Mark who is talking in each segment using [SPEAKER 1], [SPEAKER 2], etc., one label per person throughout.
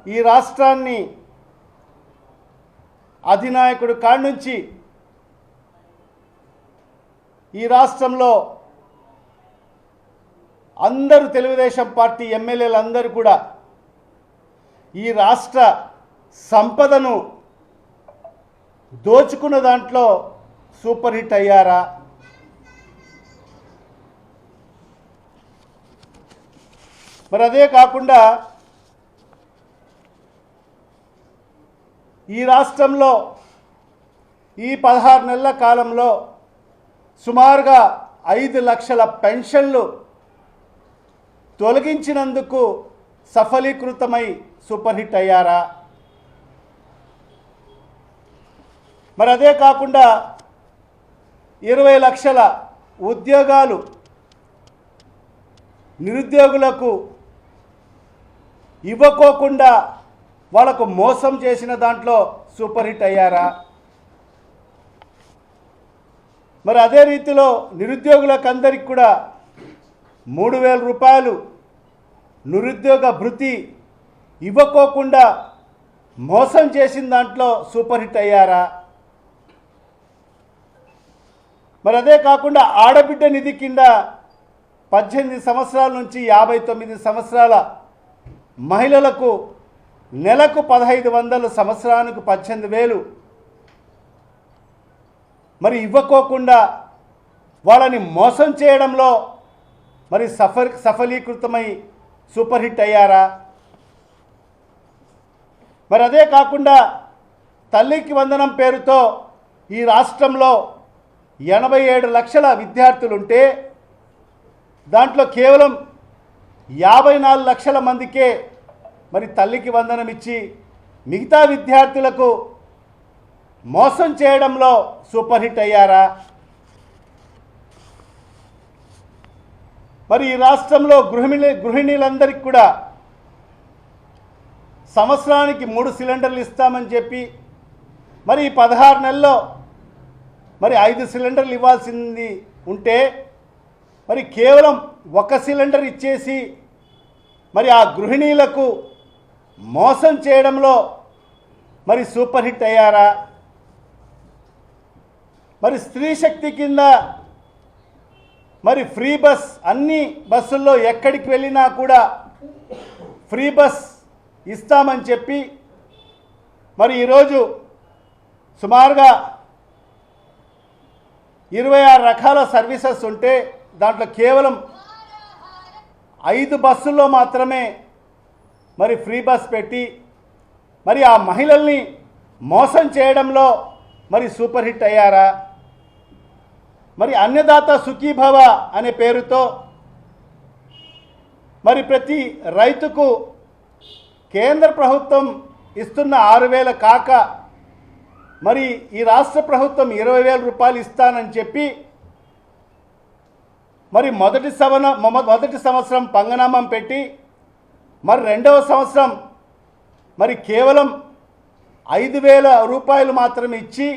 [SPEAKER 1] ఈ రాష్ట్రాన్ని అధినాయకుడు కాడి నుంచి ఈ రాష్ట్రంలో అందరూ తెలుగుదేశం పార్టీ ఎమ్మెల్యేలు అందరూ కూడా ఈ రాష్ట్ర సంపదను దోచుకున్న దాంట్లో సూపర్ హిట్ అయ్యారా? మరి అదే కాకుండా ఈ రాష్ట్రంలో ఈ 16 నెలల కాలంలో సుమారుగా 5 లక్షల పెన్షన్లు తొలగించినందుకు సఫలీకృతమై సూపర్ హిట్ అయ్యారా? మరి అదే కాకుండా 20 లక్షల ఉద్యోగాలు నిరుద్యోగులకు ఇవ్వకోకుండా వాళ్ళకు మోసం చేసిన దాంట్లో సూపర్ హిట్ అయ్యారా? మరి అదే రీతిలో నిరుద్యోగులకు అందరికి కూడా 3,000 రూపాయలు నిరుద్యోగ భృతి ఇవ్వకోకుండా మోసం చేసిన దాంట్లో సూపర్ హిట్ అయ్యారా? మరి అదే కాకుండా ఆడబిడ్డ నిధి కింద 18 సంవత్సరాల నుంచి 59 సంవత్సరాల మహిళలకు నెలకు 1,500, సంవత్సరానికి 18,000 మరి ఇవ్వకోకుండా వాళ్ళని మోసం చేయడంలో మరి సఫలీకృతమై సూపర్ హిట్ అయ్యారా? మరి అదే కాకుండా తల్లికి వందనం పేరుతో ఈ రాష్ట్రంలో 87 లక్షల విద్యార్థులుంటే దాంట్లో కేవలం 54 లక్షల మందికే మరి తల్లికి వందనం ఇచ్చి మిగతా విద్యార్థులకు మోసం చేయడంలో సూపర్ హిట్ అయ్యారా? మరి ఈ రాష్ట్రంలో గృహిణీలందరికీ కూడా సంవత్సరానికి 3 సిలిండర్లు ఇస్తామని చెప్పి మరి ఈ 16 నెలల్లో మరి 5 సిలిండర్లు ఇవ్వాల్సింది ఉంటే మరి కేవలం 1 సిలిండర్ ఇచ్చేసి మరి ఆ గృహిణీలకు మోసం చేయడంలో మరి సూపర్ హిట్ అయ్యారా? మరి స్త్రీ శక్తి కింద మరి ఫ్రీ బస్, అన్ని బస్సుల్లో ఎక్కడికి వెళ్ళినా కూడా ఫ్రీ బస్ ఇస్తామని చెప్పి మరి ఈరోజు సుమారుగా 26 రకాల సర్వీసెస్ ఉంటే దాంట్లో కేవలం 5 బస్సుల్లో మాత్రమే మరి ఫ్రీ బస్ పెట్టి మరి ఆ మహిళల్ని మోసం చేయడంలో మరి సూపర్ హిట్ అయ్యారా? మరి అన్నదాత సుఖీభవ అనే పేరుతో మరి ప్రతి రైతుకు కేంద్ర ప్రభుత్వం ఇస్తున్న 6,000 కాక మరి ఈ రాష్ట్ర ప్రభుత్వం 20,000 రూపాయలు ఇస్తానని చెప్పి మరి మొదటి సంవత్సరం పంగనామం పెట్టి మరి రెండవ సంవత్సరం మరి కేవలం 5,000 రూపాయలు మాత్రమే ఇచ్చి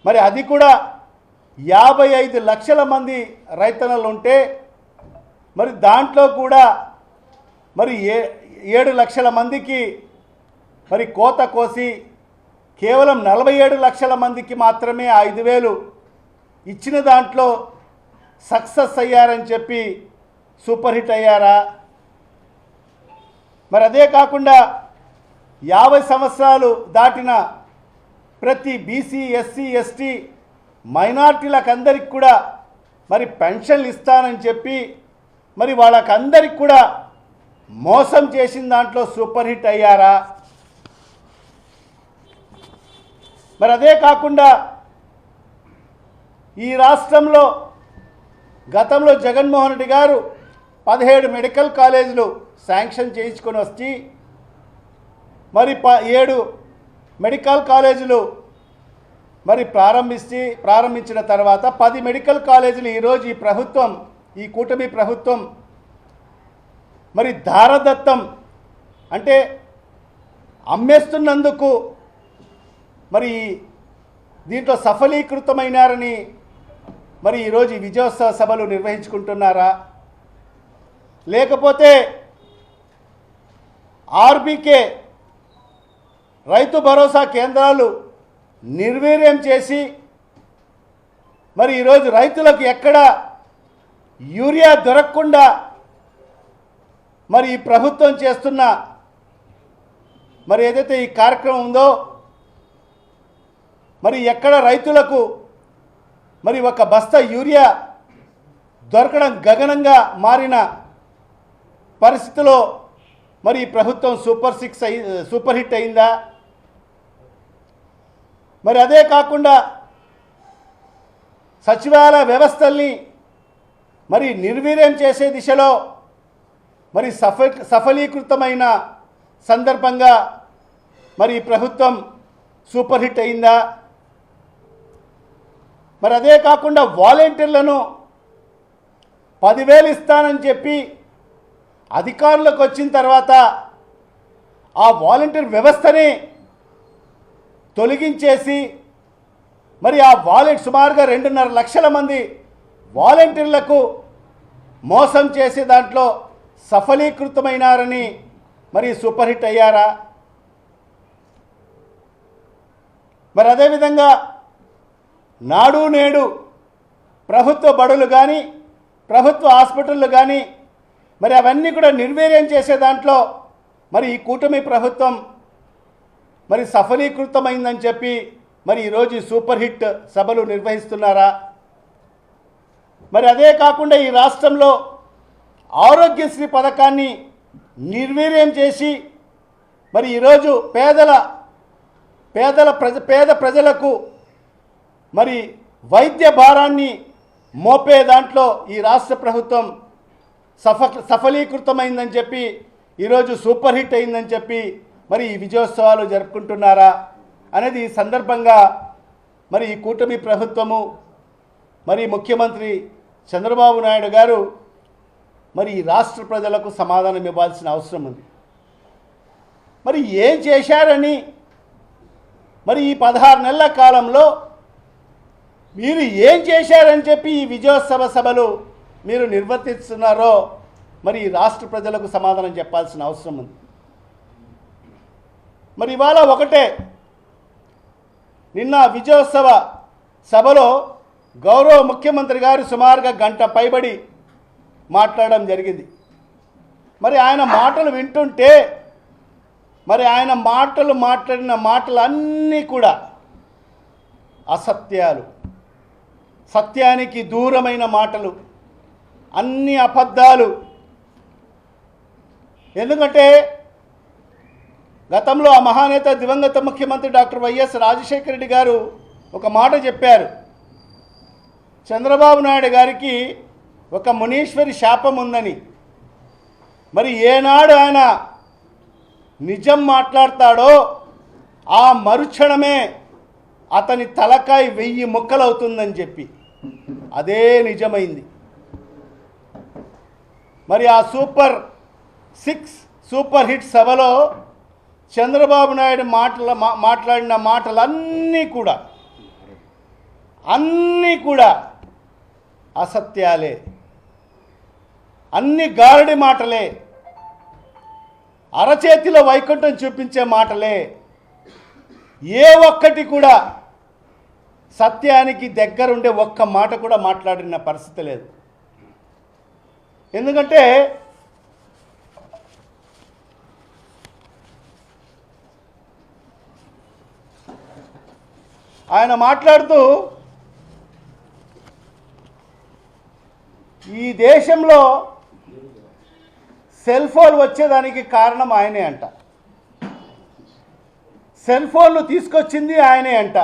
[SPEAKER 1] మరి అది కూడా 55 లక్షల మంది రైతన్నలు ఉంటే మరి దాంట్లో కూడా మరి 7 లక్షల మందికి మరి కోత కోసి కేవలం 47 లక్షల మందికి మాత్రమే 5,000 ఇచ్చిన దాంట్లో సక్సెస్ అయ్యారని చెప్పి సూపర్ హిట్ అయ్యారా? మరి అదే కాకుండా 50 సంవత్సరాలు దాటిన ప్రతి బీసీ, ఎస్సీ, ఎస్టీ మైనార్టీలకు అందరికి కూడా మరి పెన్షన్లు ఇస్తానని చెప్పి మరి వాళ్ళకందరికి కూడా మోసం చేసిన దాంట్లో సూపర్ హిట్ అయ్యారా? మరి అదే కాకుండా ఈ రాష్ట్రంలో గతంలో జగన్మోహన్ రెడ్డి గారు 17 మెడికల్ కాలేజీలు శాంక్షన్ చేయించుకొని వచ్చి మరి 7 మెడికల్ కాలేజీలు మరి ప్రారంభించిన తర్వాత 10 మెడికల్ కాలేజీలు ఈరోజు ఈ ప్రభుత్వం, ఈ కూటమి ప్రభుత్వం మరి దారదత్తం అంటే అమ్మేస్తున్నందుకు మరి దీంట్లో సఫలీకృతమైనారని మరి ఈరోజు విజయోత్సవ సభలు నిర్వహించుకుంటున్నారా? లేకపోతే ఆర్బీకే రైతు భరోసా కేంద్రాలు నిర్వీర్యం చేసి మరి ఈరోజు రైతులకు ఎక్కడ యూరియా దొరకకుండా మరి ఈ ప్రభుత్వం చేస్తున్న మరి ఏదైతే ఈ కార్యక్రమం ఉందో మరి ఎక్కడ రైతులకు మరి ఒక బస్తా యూరియా దొరకడం గగనంగా మారిన పరిస్థితిలో మరి ఈ ప్రభుత్వం సూపర్ హిట్ అయిందా? మరి అదే కాకుండా సచివాలయ వ్యవస్థల్ని మరి నిర్వీర్యం చేసే దిశలో మరి సఫలీకృతమైన సందర్భంగా మరి ఈ ప్రభుత్వం సూపర్ హిట్ అయిందా? మరి అదే కాకుండా వాలంటీర్లను 10,000 ఇస్తానని చెప్పి అధికారులకు వచ్చిన తర్వాత ఆ వాలంటీర్ వ్యవస్థని తొలగించేసి మరి ఆ సుమారుగా 2.5 లక్షల మంది వాలంటీర్లకు మోసం చేసే దాంట్లో సఫలీకృతమైనారని మరి సూపర్ హిట్ అయ్యారా? మరి అదేవిధంగా నాడు నేడు ప్రభుత్వ బడులు కానీ ప్రభుత్వ హాస్పిటళ్ళు కానీ మరి అవన్నీ కూడా నిర్వీర్యం చేసే దాంట్లో మరి ఈ కూటమి ప్రభుత్వం మరి సఫలీకృతమైందని చెప్పి మరి ఈరోజు సూపర్ హిట్ సభలు నిర్వహిస్తున్నారా? మరి అదే కాకుండా ఈ రాష్ట్రంలో ఆరోగ్యశ్రీ పథకాన్ని నిర్వీర్యం చేసి మరి ఈరోజు పేద ప్రజలకు మరి వైద్య భారాన్ని మోపే దాంట్లో ఈ రాష్ట్ర ప్రభుత్వం సఫలీకృతమైందని చెప్పి ఈరోజు సూపర్ హిట్ అయిందని చెప్పి మరి ఈ విజయోత్సవాలు జరుపుకుంటున్నారా అనేది ఈ సందర్భంగా మరి ఈ కూటమి ప్రభుత్వము మరి ముఖ్యమంత్రి చంద్రబాబు నాయుడు గారు మరి ఈ రాష్ట్ర ప్రజలకు సమాధానం ఇవ్వాల్సిన అవసరం ఉంది. మరి ఏం చేశారని మరి ఈ 16 నెలల కాలంలో మీరు ఏం చేశారని చెప్పి ఈ విజయోత్సవ సభలు మీరు నిర్వర్తిస్తున్నారో మరి ఈ రాష్ట్ర ప్రజలకు సమాధానం చెప్పాల్సిన అవసరం ఉంది. మరి ఇవాళ ఒకటే, నిన్న విజయోత్సవ సభలో గౌరవ ముఖ్యమంత్రి గారు సుమారుగా గంట పైబడి మాట్లాడడం జరిగింది. మరి ఆయన మాటలు వింటుంటే మరి ఆయన మాట్లాడిన మాటలన్నీ కూడా అసత్యాలు, సత్యానికి దూరమైన మాటలు, అన్ని అబద్ధాలు. ఎందుకంటే గతంలో ఆ మహానేత దివంగత ముఖ్యమంత్రి డాక్టర్ వైఎస్ రాజశేఖర రెడ్డి గారు ఒక మాట చెప్పారు. చంద్రబాబు నాయుడు గారికి ఒక మునీశ్వరి శాపం ఉందని. మరి ఏనాడు ఆయన నిజం మాట్లాడతాడో ఆ మరుక్షణమే అతని తలకాయ 1000 ముక్కలవుతుందని చెప్పి అదే నిజమైంది. మరి ఆ సూపర్ హిట్ సభలో చంద్రబాబు నాయుడు మాట్లాడిన మాటలన్నీ కూడా అసత్యాలే, అన్ని గారడి మాటలే, అరచేతిలో వైకుంఠం చూపించే మాటలే. ఏ ఒక్కటి కూడా సత్యానికి దగ్గరుండే ఒక్క మాట కూడా మాట్లాడిన పరిస్థితి లేదు. ఎందుకంటే ఆయన మాట్లాడుతూ ఈ దేశంలో సెల్ ఫోన్ వచ్చేదానికి కారణం ఆయనే అంట, సెల్ ఫోన్లు తీసుకొచ్చింది ఆయనే అంట.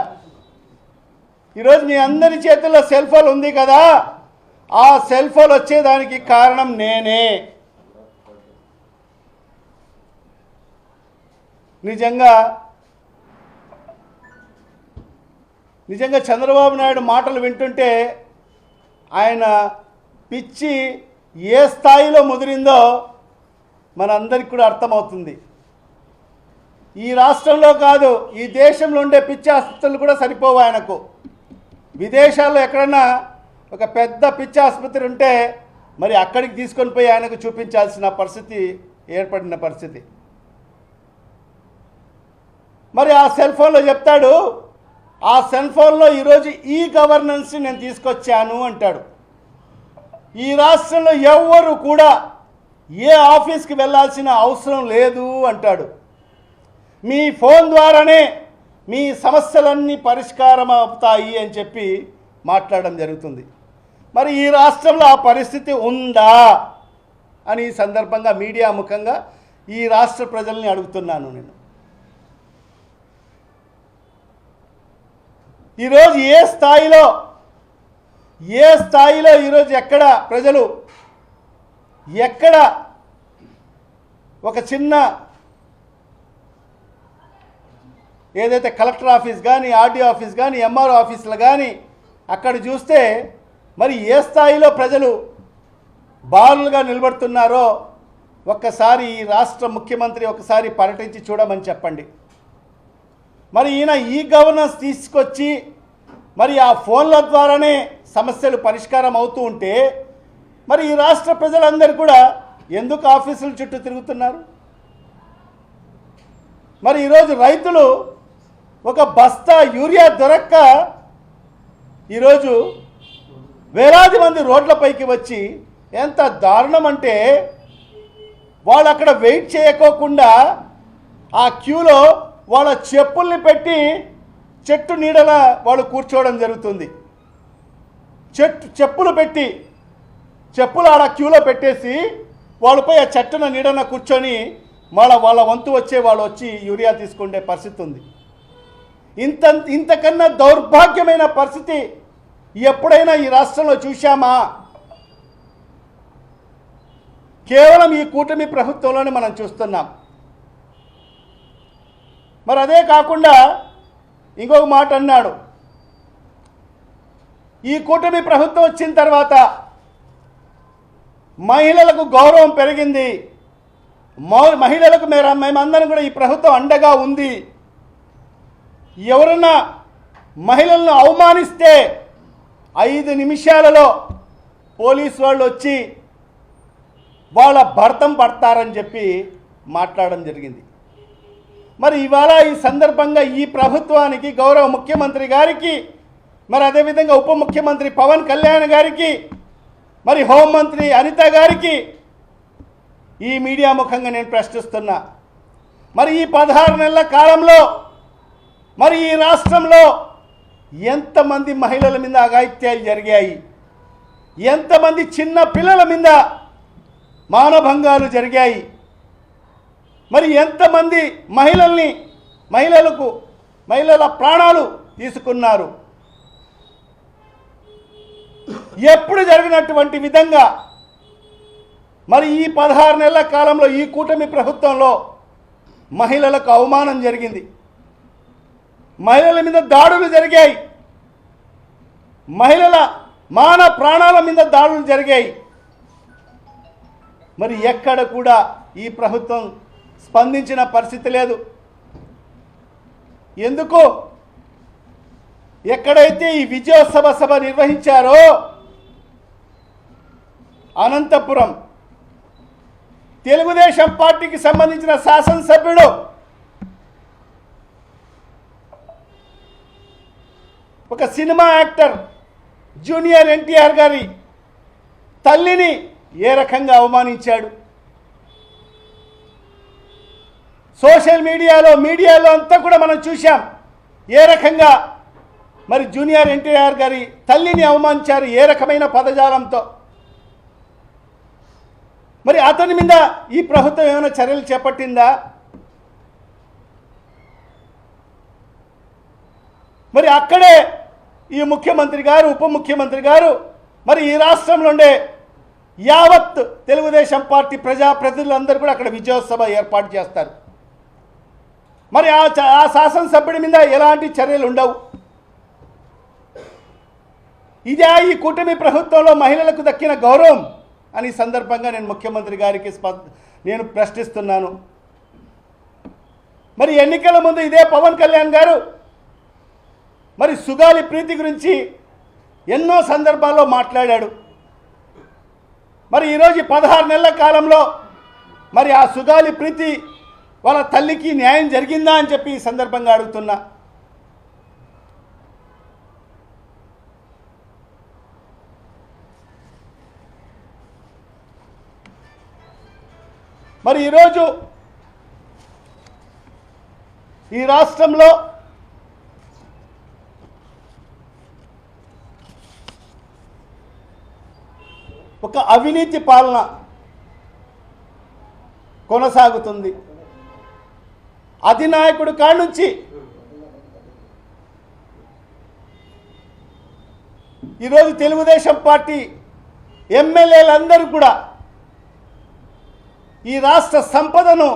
[SPEAKER 1] ఈరోజు మీ అందరి చేతుల్లో సెల్ ఫోన్ ఉంది కదా, ఆ సెల్ ఫోన్ వచ్చేదానికి కారణం నేనే. నిజంగా చంద్రబాబు నాయుడు మాటలు వింటుంటే ఆయన పిచ్చి ఏ స్థాయిలో ముదిరిందో మనందరికీ కూడా అర్థమవుతుంది. ఈ రాష్ట్రంలో కాదు, ఈ దేశంలో ఉండే పిచ్చి ఆసుపత్రులు కూడా సరిపోవు ఆయనకు. విదేశాల్లో ఎక్కడన్నా ఒక పెద్ద పిచ్చి ఆసుపత్రి ఉంటే మరి అక్కడికి తీసుకొని పోయి ఆయనకు చూపించాల్సిన పరిస్థితి ఏర్పడిన పరిస్థితి. మరి ఆ సెల్ ఫోన్లో చెప్తాడు, ఆ సెల్ ఫోన్లో ఈరోజు ఈ గవర్నెన్స్ని నేను తీసుకొచ్చాను అంటాడు. ఈ రాష్ట్రంలో ఎవ్వరు కూడా ఏ ఆఫీస్కి వెళ్ళాల్సిన అవసరం లేదు అంటాడు. మీ ఫోన్ ద్వారానే మీ సమస్యలన్నీ పరిష్కారం అవుతాయి అని చెప్పి మాట్లాడడం జరుగుతుంది. మరి ఈ రాష్ట్రంలో ఆ పరిస్థితి ఉందా అని ఈ సందర్భంగా మీడియా ముఖంగా ఈ రాష్ట్ర ప్రజల్ని అడుగుతున్నాను నేను. ఈరోజు ఏ స్థాయిలో ఈరోజు ఎక్కడ ప్రజలు ఎక్కడ ఒక చిన్న ఏదైతే కలెక్టర్ ఆఫీస్ కానీ, ఆర్డీ ఆఫీస్ కానీ, ఎంఆర్ఓ ఆఫీసులు కానీ అక్కడ చూస్తే మరి ఏ స్థాయిలో ప్రజలు బారులుగా నిలబడుతున్నారో ఒక్కసారి ఈ రాష్ట్ర ముఖ్యమంత్రి ఒకసారి పర్యటించి చూడమని చెప్పండి. మరి ఈయన ఈ గవర్నెన్స్ తీసుకొచ్చి మరి ఆ ఫోన్ల ద్వారానే సమస్యలు పరిష్కారం అవుతూ ఉంటే మరి ఈ రాష్ట్ర ప్రజలందరూ కూడా ఎందుకు ఆఫీసుల చుట్టూ తిరుగుతున్నారు? మరి ఈరోజు రైతులు ఒక బస్తా యూరియా దొరక్క ఈరోజు వేలాది మంది రోడ్లపైకి వచ్చి ఎంత దారుణం అంటే వాళ్ళు అక్కడ వెయిట్ చేయకోకుండా ఆ క్యూలో వాళ్ళ చెప్పుల్ని పెట్టి చెట్టు నీడల వాళ్ళు కూర్చోవడం జరుగుతుంది. చెప్పులు ఆడ క్యూలో పెట్టేసి వాళ్ళపై ఆ చెట్టున నీడన కూర్చొని వాళ్ళ వంతు వచ్చే వాళ్ళు వచ్చి యూరియా తీసుకునే పరిస్థితి ఉంది. ఇంతకన్నా దౌర్భాగ్యమైన పరిస్థితి ఎప్పుడైనా ఈ రాష్ట్రంలో చూశామా? కేవలం ఈ కూటమి ప్రభుత్వంలోనే మనం చూస్తున్నాం. మరి అదే కాకుండా ఇంకొక మాట అన్నాడు, ఈ కూటమి ప్రభుత్వం వచ్చిన తర్వాత మహిళలకు గౌరవం పెరిగింది, మహిళలకు మేమందరం కూడా ఈ ప్రభుత్వం అండగా ఉంది. ఎవరన్నా మహిళలను అవమానిస్తే 5 నిమిషాలలో పోలీసు వాళ్ళు వచ్చి వాళ్ళ భర్తం పడతారని చెప్పి మాట్లాడడం జరిగింది. మరి ఇవాళ ఈ సందర్భంగా ఈ ప్రభుత్వానికి, గౌరవ ముఖ్యమంత్రి గారికి, మరి అదేవిధంగా ఉప ముఖ్యమంత్రి పవన్ కళ్యాణ్ గారికి, మరి హోంమంత్రి అనిత గారికి ఈ మీడియా ముఖంగా నేను ప్రశ్నిస్తున్నా. మరి ఈ 16 నెలల కాలంలో మరి ఈ రాష్ట్రంలో ఎంతమంది మహిళల మీద అఘాయిత్యాలు జరిగాయి? ఎంతమంది చిన్న పిల్లల మీద మానభంగాలు జరిగాయి? మరి ఎంతమంది మహిళల ప్రాణాలు తీసుకున్నారు? ఎప్పుడు జరిగినటువంటి విధంగా మరి ఈ 16 నెలల కాలంలో ఈ కూటమి ప్రభుత్వంలో మహిళలకు అవమానం జరిగింది, మహిళల మీద దాడులు జరిగాయి, మహిళల ప్రాణాల మీద దాడులు జరిగాయి. మరి ఎక్కడ కూడా ఈ ప్రభుత్వం స్పందించిన పరిస్థితి లేదు. ఎందుకు? ఎక్కడైతే ఈ విజయోత్సవ సభ నిర్వహించారో అనంతపురం తెలుగుదేశం పార్టీకి సంబంధించిన శాసనసభ్యుడు ఒక సినిమా యాక్టర్ జూనియర్ ఎన్టీఆర్ గారి తల్లిని ఏ రకంగా అవమానించాడు? సోషల్ మీడియాలో అంతా కూడా మనం చూశాం ఏ రకంగా మరి జూనియర్ ఎన్టీఆర్ గారి తల్లిని అవమానించారు, ఏ రకమైన పదజాలంతో. మరి అతని మీద ఈ ప్రభుత్వం ఏమైనా చర్యలు చేపట్టిందా? మరి అక్కడే ఈ ముఖ్యమంత్రి గారు, ఉప ముఖ్యమంత్రి గారు మరి ఈ రాష్ట్రంలో ఉండే యావత్ తెలుగుదేశం పార్టీ ప్రజాప్రతినిధులందరూ కూడా అక్కడ విజయోత్సవ ఏర్పాటు చేస్తారు. మరి ఆ శాసనసభ్యుడి మీద ఎలాంటి చర్యలు ఉండవు. ఇదే ఈ కూటమి ప్రభుత్వంలో మహిళలకు దక్కిన గౌరవం అని సందర్భంగా నేను ముఖ్యమంత్రి గారికి నేను ప్రశ్నిస్తున్నాను. మరి ఎన్నికల ముందు ఇదే పవన్ కళ్యాణ్ గారు మరి సుగాలి ప్రీతి గురించి ఎన్నో సందర్భాల్లో మాట్లాడాడు. మరి ఈరోజు 16 నెలల కాలంలో మరి ఆ సుగాలి ప్రీతి వాళ్ళ తల్లికి న్యాయం జరిగిందా అని చెప్పి ఈ సందర్భంగా అడుగుతున్నా. మరి ఈరోజు ఈ రాష్ట్రంలో ఒక అవినీతి పాలన కొనసాగుతుంది. అధినాయకుడి కాడి నుంచి ఈరోజు తెలుగుదేశం పార్టీ ఎమ్మెల్యేలందరూ కూడా ఈ రాష్ట్ర సంపదను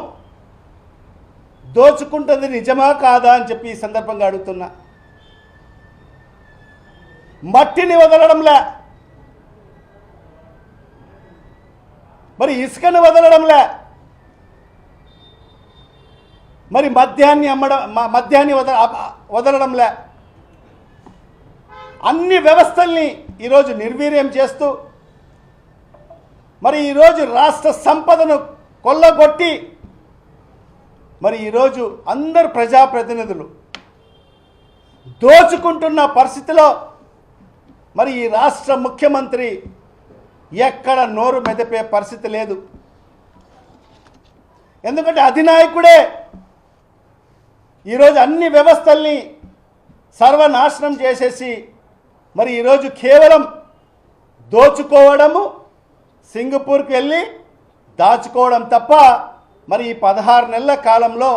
[SPEAKER 1] దోచుకుంటుంది నిజమా కాదా అని చెప్పి ఈ సందర్భంగా అడుగుతున్నా. మట్టిని వదలడంలే, మరి ఇసుకను వదలడంలే, మరి మద్యాన్ని వదలడంలే, అన్ని వ్యవస్థల్ని ఈరోజు నిర్వీర్యం చేస్తూ మరి ఈరోజు రాష్ట్ర సంపదను కొల్లగొట్టి మరి ఈరోజు అందరు ప్రజాప్రతినిధులు దోచుకుంటున్న పరిస్థితిలో మరి ఈ రాష్ట్ర ముఖ్యమంత్రి ఎక్కడ నోరు మెదిపే పరిస్థితి లేదు. ఎందుకంటే అధినాయకుడే ఈరోజు అన్ని వ్యవస్థల్ని సర్వనాశనం చేసేసి మరి ఈరోజు కేవలం దోచుకోవడము, సింగపూర్కి వెళ్ళి దాచుకోవడం తప్ప మరి ఈ 16 నెలల కాలంలో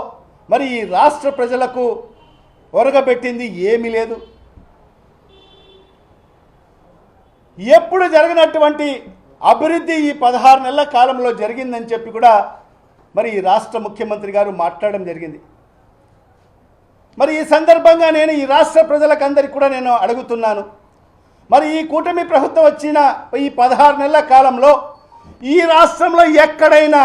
[SPEAKER 1] మరి ఈ రాష్ట్ర ప్రజలకు ఒరగబెట్టింది ఏమీ లేదు. ఎప్పుడు జరిగినటువంటి అభివృద్ధి ఈ 16 నెలల కాలంలో జరిగిందని చెప్పి కూడా మరి ఈ రాష్ట్ర ముఖ్యమంత్రి గారు మాట్లాడడం జరిగింది. మరి ఈ సందర్భంగా నేను ఈ రాష్ట్ర ప్రజలకందరికీ కూడా నేను అడుగుతున్నాను, మరి ఈ కూటమి ప్రభుత్వం వచ్చిన ఈ 16 నెలల కాలంలో ఈ రాష్ట్రంలో ఎక్కడైనా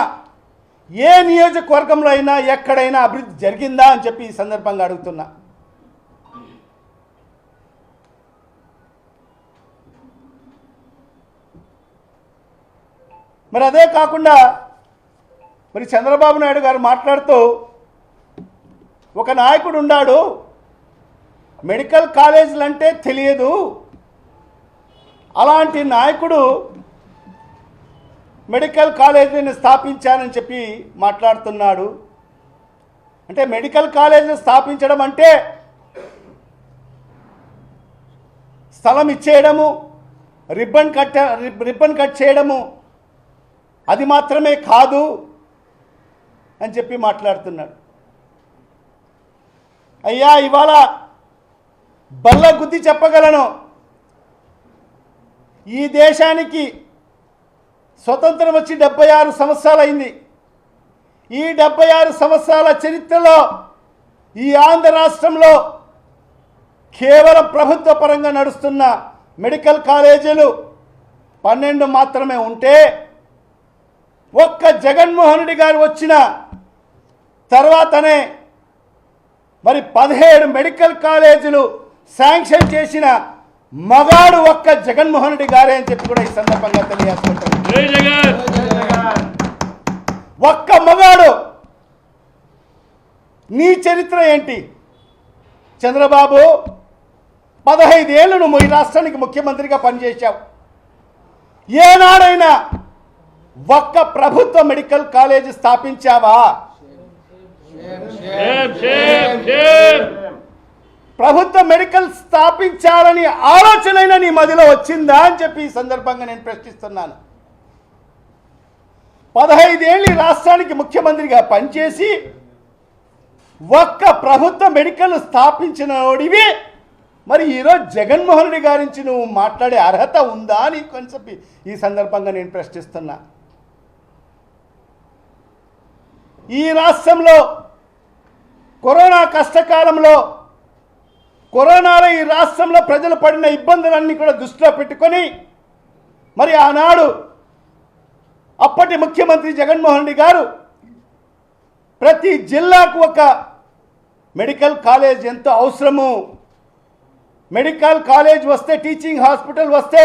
[SPEAKER 1] ఏ నియోజకవర్గంలో అయినా ఎక్కడైనా అభివృద్ధి జరిగిందా అని చెప్పి ఈ సందర్భంగా అడుగుతున్నా. మరి అదే కాకుండా మరి చంద్రబాబు నాయుడు గారు మాట్లాడుతూ ఒక నాయకుడు ఉన్నాడు, మెడికల్ కాలేజీలు అంటే తెలియదు, అలాంటి నాయకుడు మెడికల్ కాలేజీని స్థాపించానని చెప్పి మాట్లాడుతున్నాడు. అంటే మెడికల్ కాలేజీని స్థాపించడం అంటే స్థలం ఇచ్చేయడము, రిబ్బన్ కట్ చేయడము అది మాత్రమే కాదు అని చెప్పి మాట్లాడుతున్నాడు. అయ్యా, ఇవాళ బల్ల గుద్ది చెప్పగలను, ఈ దేశానికి స్వతంత్రం వచ్చి 76 సంవత్సరాలు అయింది. ఈ 76 సంవత్సరాల చరిత్రలో ఈ ఆంధ్ర రాష్ట్రంలో కేవలం ప్రభుత్వ పరంగా నడుస్తున్న మెడికల్ కాలేజీలు 12 మాత్రమే ఉంటే ఒక్క జగన్మోహన్ రెడ్డి గారు వచ్చిన తర్వాతనే మరి 17 మెడికల్ కాలేజీలు శాంక్షన్ చేసిన మగాడు ఒక్క జగన్మోహన్ రెడ్డి గారే అని చెప్పి కూడా ఈ సందర్భంగా తెలియజేసుకుంటారు. ఒక్క మగాడు. నీ చరిత్ర ఏంటి చంద్రబాబు? 15 ఏళ్ళు నువ్వు ఈ రాష్ట్రానికి ముఖ్యమంత్రిగా పనిచేశావు. ఏనాడైనా ఒక్క ప్రభుత్వ మెడికల్ కాలేజీ స్థాపించావా? ప్రభుత్వ మెడికల్ స్థాపించాలని ఆలోచనైనా నీ మదిలో వచ్చిందా అని చెప్పి ఈ సందర్భంగా నేను ప్రశ్నిస్తున్నాను. 15 ఏళ్ళు ఈ రాష్ట్రానికి ముఖ్యమంత్రిగా పనిచేసి ఒక్క ప్రభుత్వ మెడికల్ స్థాపించినోడివి మరి ఈరోజు జగన్మోహన్ రెడ్డి గారి నుంచి నువ్వు మాట్లాడే అర్హత ఉందా అని కొంచెం ఈ సందర్భంగా నేను ప్రశ్నిస్తున్నా. ఈ రాష్ట్రంలో కరోనా కష్టకాలంలో కరోనాలో ఈ రాష్ట్రంలో ప్రజలు పడిన ఇబ్బందులన్నీ కూడా దృష్టిలో పెట్టుకొని మరి ఆనాడు అప్పటి ముఖ్యమంత్రి జగన్మోహన్ రెడ్డి గారు ప్రతి జిల్లాకు ఒక మెడికల్ కాలేజ్ ఎంతో అవసరము, మెడికల్ కాలేజ్ వస్తే టీచింగ్ హాస్పిటల్ వస్తే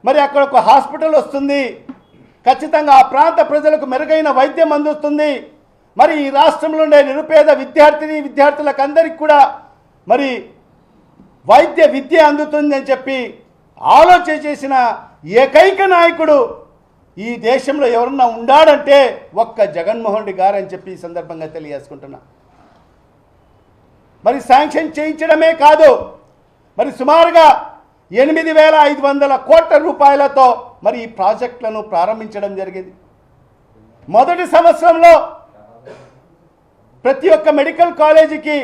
[SPEAKER 1] మరి అక్కడ ఒక హాస్పిటల్ వస్తుంది, ఖచ్చితంగా ఆ ప్రాంత ప్రజలకు మెరుగైన వైద్యం అందుతుంది, మరి ఈ రాష్ట్రంలో ఉండే నిరుపేద విద్యార్థులకు కూడా మరి వైద్య విద్య అందుతుందని చెప్పి ఆలోచన చేసిన ఏకైక నాయకుడు ఈ దేశంలో ఎవరన్నా ఉండాడంటే ఒక్క జగన్మోహన్ రెడ్డి గారు అని చెప్పి ఈ సందర్భంగా తెలియజేసుకుంటున్నా. మరి శాంక్షన్ చేయించడమే కాదు, మరి సుమారుగా 8,500 కోట్ల రూపాయలతో మరి ఈ ప్రాజెక్టులను ప్రారంభించడం జరిగింది. మొదటి సంవత్సరంలో ప్రతి ఒక్క మెడికల్ కాలేజీకి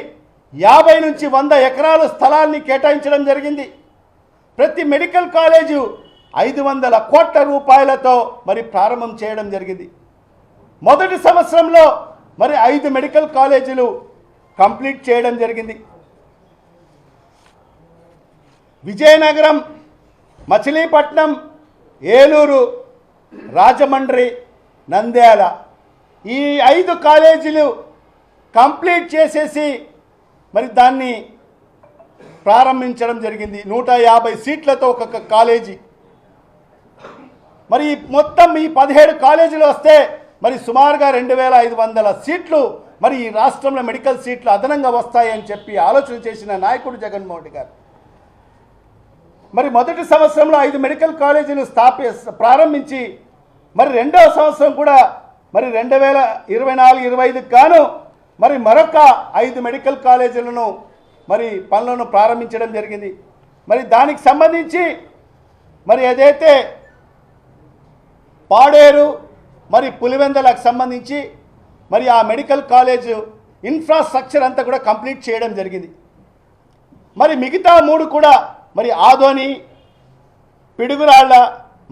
[SPEAKER 1] 50 నుంచి 100 ఎకరాల స్థలాన్ని కేటాయించడం జరిగింది. ప్రతి మెడికల్ కాలేజు 500 కోట్ల రూపాయలతో మరి ప్రారంభం చేయడం జరిగింది. మొదటి సంవత్సరంలో మరి 5 మెడికల్ కాలేజీలు కంప్లీట్ చేయడం జరిగింది. విజయనగరం, మచిలీపట్నం, ఏలూరు, రాజమండ్రి, నంద్యాల ఈ 5 కాలేజీలు కంప్లీట్ చేసేసి మరి దాన్ని ప్రారంభించడం జరిగింది. 150 సీట్లతో ఒక్కొక్క కాలేజీ. మరి మొత్తం ఈ 17 కాలేజీలు వస్తే మరి సుమారుగా 2,500 సీట్లు మరి ఈ రాష్ట్రంలో మెడికల్ సీట్లు అదనంగా వస్తాయని చెప్పి ఆలోచన చేసిన నాయకుడు జగన్మోహన్ రెడ్డి గారు. మరి మొదటి సంవత్సరంలో 5 మెడికల్ కాలేజీలు ప్రారంభించి మరి రెండవ సంవత్సరం కూడా మరి 2024-25 గాను మరి మరొక 5 మెడికల్ కాలేజీలను మరి పనులను ప్రారంభించడం జరిగింది. మరి దానికి సంబంధించి మరి ఏదైతే పాడేరు మరి పులివెందులకు సంబంధించి మరి ఆ మెడికల్ కాలేజ్ ఇన్ఫ్రాస్ట్రక్చర్ అంతా కూడా కంప్లీట్ చేయడం జరిగింది. మరి మిగతా 3 కూడా మరి ఆదోని, పిడుగురాళ్ళ,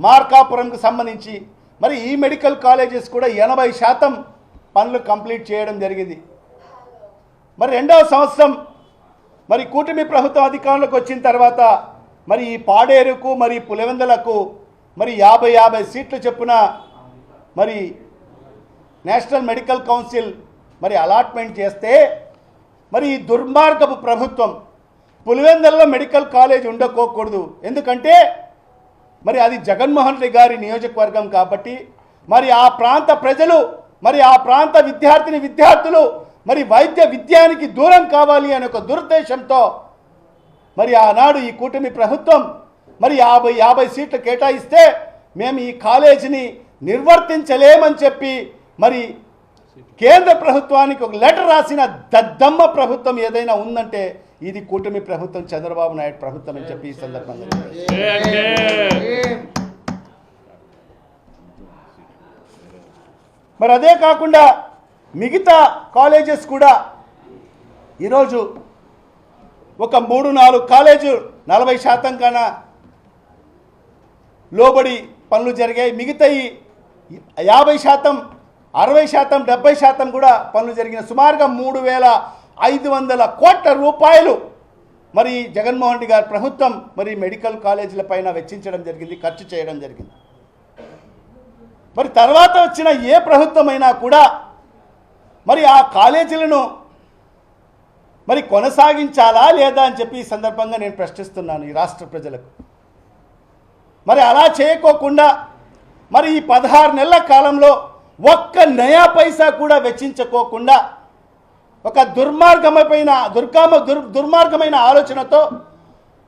[SPEAKER 1] మార్కాపురంకు సంబంధించి మరి ఈ మెడికల్ కాలేజెస్ కూడా 80% పనులు కంప్లీట్ చేయడం జరిగింది. మరి రెండవ సంవత్సరం మరి కూటమి ప్రభుత్వం అధికారంలోకి వచ్చిన తర్వాత మరి ఈ పాడేరుకు మరి పులివెందులకు మరి 50 సీట్లు చొప్పున మరి నేషనల్ మెడికల్ కౌన్సిల్ మరి అలాట్మెంట్ చేస్తే మరి ఈ దుర్మార్గపు ప్రభుత్వం పులివెందులలో మెడికల్ కాలేజ్ ఉండకోకూడదు, ఎందుకంటే మరి అది జగన్మోహన్ రెడ్డి గారి నియోజకవర్గం కాబట్టి మరి ఆ ప్రాంత ప్రజలు మరి ఆ ప్రాంత విద్యార్థులు మరి వైద్య విద్యానికి దూరం కావాలి అనే ఒక దురుద్దేశంతో మరి ఆనాడు ఈ కూటమి ప్రభుత్వం మరి 50 సీట్లు కేటాయిస్తే మేము ఈ కాలేజీని నిర్వర్తించలేమని చెప్పి మరి కేంద్ర ప్రభుత్వానికి ఒక లెటర్ రాసిన దద్దమ్మ ప్రభుత్వం ఏదైనా ఉందంటే ఇది కూటమి ప్రభుత్వం, చంద్రబాబు నాయుడు ప్రభుత్వం అని చెప్పి ఈ సందర్భంగా మరి అదే కాకుండా మిగతా కాలేజెస్ కూడా ఈరోజు ఒక 3-4 కాలేజు 40% కన్నా లోబడి పనులు జరిగాయి. మిగతా 50%, 60%, 70% కూడా పనులు జరిగిన సుమారుగా 3,500 కోట్ల రూపాయలు మరి జగన్మోహన్ రెడ్డి గారి ప్రభుత్వం మరి మెడికల్ కాలేజీల పైన వెచ్చించడం జరిగింది, ఖర్చు చేయడం జరిగింది. మరి తర్వాత వచ్చిన ఏ ప్రభుత్వమైనా కూడా మరి ఆ కాలేజీలను మరి కొనసాగించాలా లేదా అని చెప్పి ఈ సందర్భంగా నేను ప్రశ్నిస్తున్నాను ఈ రాష్ట్ర ప్రజలకు. మరి అలా చేయకోకుండా మరి ఈ 16 నెలల కాలంలో ఒక్క నయా పైసా కూడా వెచ్చించుకోకుండా ఒక దుర్మార్గమైన ఆలోచనతో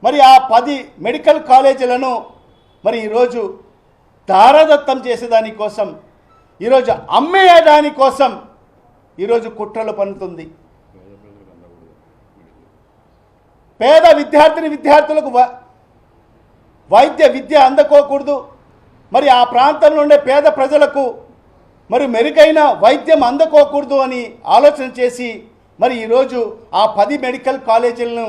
[SPEAKER 1] మరి ఆ 10 మెడికల్ కాలేజీలను మరి ఈరోజు దారదత్తం చేసేదానికోసం, ఈరోజు అమ్మేయడానికోసం ఈరోజు కుట్రలు పన్నుతుంది. పేద విద్యార్థులకు వైద్య విద్య అందకోకూడదు, మరి ఆ ప్రాంతంలో ఉండే పేద ప్రజలకు మరి మెరుగైన వైద్యం అందకోకూడదు అని ఆలోచన చేసి మరి ఈరోజు ఆ 10 మెడికల్ కాలేజీలను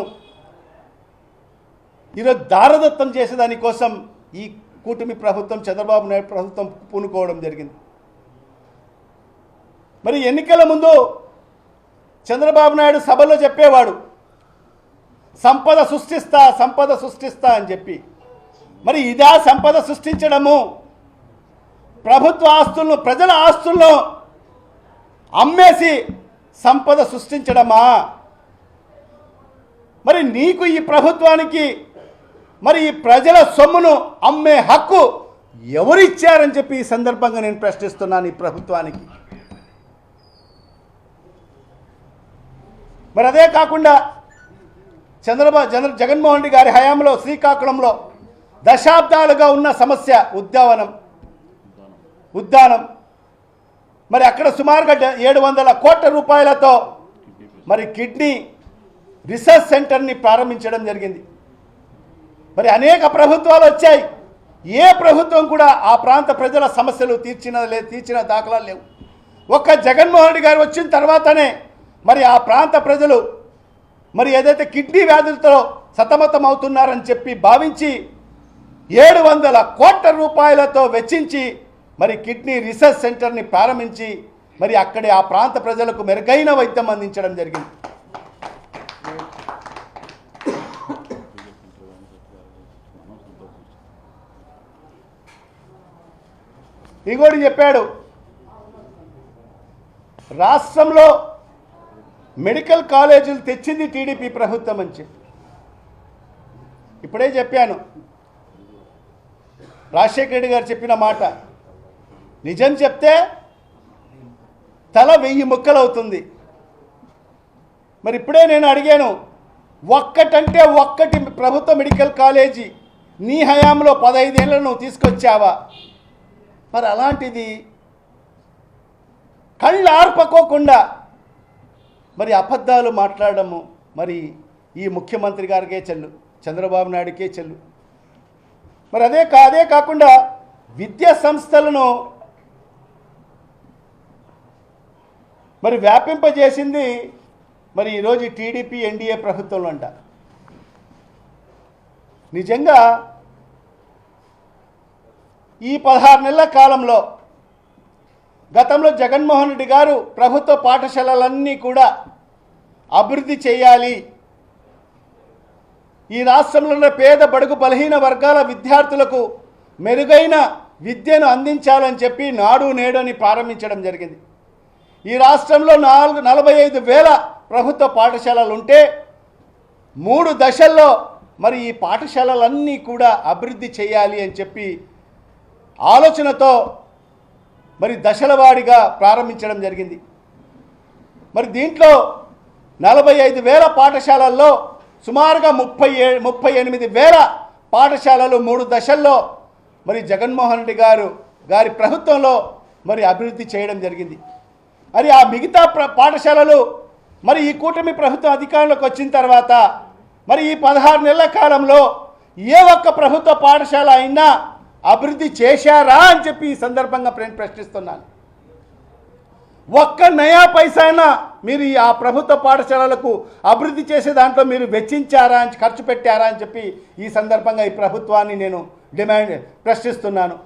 [SPEAKER 1] ఈరోజు దారదత్తం చేసేదానికోసం ఈ కూటమి ప్రభుత్వం, చంద్రబాబు నాయుడు ప్రభుత్వం పూనుకోవడం జరిగింది. మరి ఎన్నికల ముందు చంద్రబాబు నాయుడు సభలో చెప్పేవాడు సంపద సృష్టిస్తా అని చెప్పి. మరి ఇదా సంపద సృష్టించడము? ప్రభుత్వ ఆస్తులను, ప్రజల ఆస్తులను అమ్మేసి సంపద సృష్టించడమా? మరి నీకు ఈ ప్రభుత్వానికి మరి ఈ ప్రజల సొమ్మును అమ్మే హక్కు ఎవరిచ్చారని చెప్పి ఈ సందర్భంగా నేను ప్రశ్నిస్తున్నాను ఈ ప్రభుత్వానికి. మరి అదే కాకుండా జగన్మోహన్ రెడ్డి గారి హయాంలో శ్రీకాకుళంలో దశాబ్దాలుగా ఉన్న సమస్య ఉద్దానం మరి అక్కడ సుమారుగా 700 కోట్ల రూపాయలతో మరి కిడ్నీ రీసెర్చ్ సెంటర్ని ప్రారంభించడం జరిగింది. మరి అనేక ప్రభుత్వాలు వచ్చాయి, ఏ ప్రభుత్వం కూడా ఆ ప్రాంత ప్రజల సమస్యలు తీర్చిన దాఖలాలు లేవు. ఒక్క జగన్మోహన్ రెడ్డి గారు వచ్చిన తర్వాతనే మరి ఆ ప్రాంత ప్రజలు మరి ఏదైతే కిడ్నీ వ్యాధులతో సతమతం అవుతున్నారని చెప్పి భావించి 700 కోట్ల రూపాయలతో వెచ్చించి మరి కిడ్నీ రీసెర్చ్ సెంటర్ని ప్రారంభించి మరి అక్కడే ఆ ప్రాంత ప్రజలకు మెరుగైన వైద్యం అందించడం జరిగింది. ఇంకోటి చెప్పాడు, రాష్ట్రంలో మెడికల్ కాలేజీలు తెచ్చింది టీడీపీ ప్రభుత్వం అని చెప్పి. ఇప్పుడే చెప్పాను, రాజశేఖర రెడ్డి గారు చెప్పిన మాట నిజం చెప్తే తల 1000 ముక్కలవుతుంది. మరి ఇప్పుడే నేను అడిగాను, ఒక్కటంటే ఒక్కటి ప్రభుత్వ మెడికల్ కాలేజీ నీ హయాంలో 15 ఏళ్ళను నువ్వు తీసుకొచ్చావా? మరి అలాంటిది కళ్ళు ఆర్పకోకుండా మరి అబద్ధాలు మాట్లాడము మరి ఈ ముఖ్యమంత్రి గారికే చెల్లు, చంద్రబాబు నాయుడికే చెల్లు. మరి అదే కాకుండా విద్యా సంస్థలను మరి వ్యాపింపజేసింది మరి ఈరోజు టీడీపీ ఎన్డీఏ ప్రభుత్వంలో అంట. నిజంగా ఈ 16 నెలల కాలంలో గతంలో జగన్మోహన్ రెడ్డి గారు ప్రభుత్వ పాఠశాలలన్నీ కూడా అభివృద్ధి చేయాలి, ఈ రాష్ట్రంలో పేద బడుగు బలహీన వర్గాల విద్యార్థులకు మెరుగైన విద్యను అందించాలని చెప్పి నాడు నేడని ప్రారంభించడం జరిగింది. ఈ రాష్ట్రంలో 45,000 ప్రభుత్వ పాఠశాలలు ఉంటే 3 దశల్లో మరి ఈ పాఠశాలలన్నీ కూడా అభివృద్ధి చేయాలి అని చెప్పి ఆలోచనతో మరి దశల వారీగా ప్రారంభించడం జరిగింది. మరి దీంట్లో 45,000 పాఠశాలల్లో సుమారుగా 38,000 పాఠశాలలు 3 దశల్లో మరి జగన్మోహన్ రెడ్డి గారి ప్రభుత్వంలో మరి అభివృద్ధి చేయడం జరిగింది. మరి ఆ మిగతా పాఠశాలలు మరి ఈ కూటమి ప్రభుత్వం అధికారంలోకి వచ్చిన తర్వాత మరి ఈ 16 నెలల కాలంలో ఏ ఒక్క ప్రభుత్వ పాఠశాల అయినా అభివృద్ధి చేశారా అని చెప్పి ఈ సందర్భంగా ప్రశ్నిస్తున్నాను. ఒక్క నయా పైసా అయినా మీరు ఆ ప్రభుత్వ పాఠశాలలకు అభివృద్ధి చేసే దాంట్లో మీరు వెచ్చించారా అని, ఖర్చు పెట్టారా అని చెప్పి ఈ సందర్భంగా ఈ ప్రభుత్వాన్ని నేను ప్రశ్నిస్తున్నాను.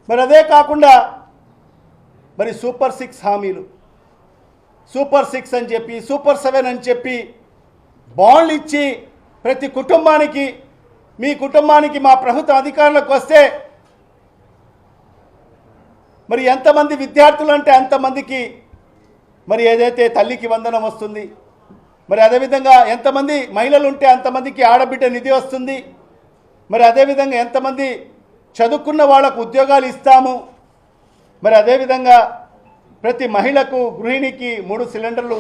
[SPEAKER 1] మరి అదే కాకుండా మరి సూపర్ 6 హామీలు, సూపర్ 6 అని చెప్పి, సూపర్ 7 అని చెప్పి బాండ్లు ఇచ్చి ప్రతి కుటుంబానికి, మీ కుటుంబానికి మా ప్రభుత్వం అధికారంలోకి వస్తే మరి ఎంతమంది విద్యార్థులు అంటే అంతమందికి మరి ఏదైతే తల్లికి వందనం వస్తుంది, మరి అదేవిధంగా ఎంతమంది మహిళలు ఉంటే అంతమందికి ఆడబిడ్డ నిధి వస్తుంది, మరి అదేవిధంగా ఎంతమంది చదువుకున్న వాళ్ళకు ఉద్యోగాలు ఇస్తాము, మరి అదేవిధంగా ప్రతి మహిళకు గృహిణికి 3 సిలిండర్లు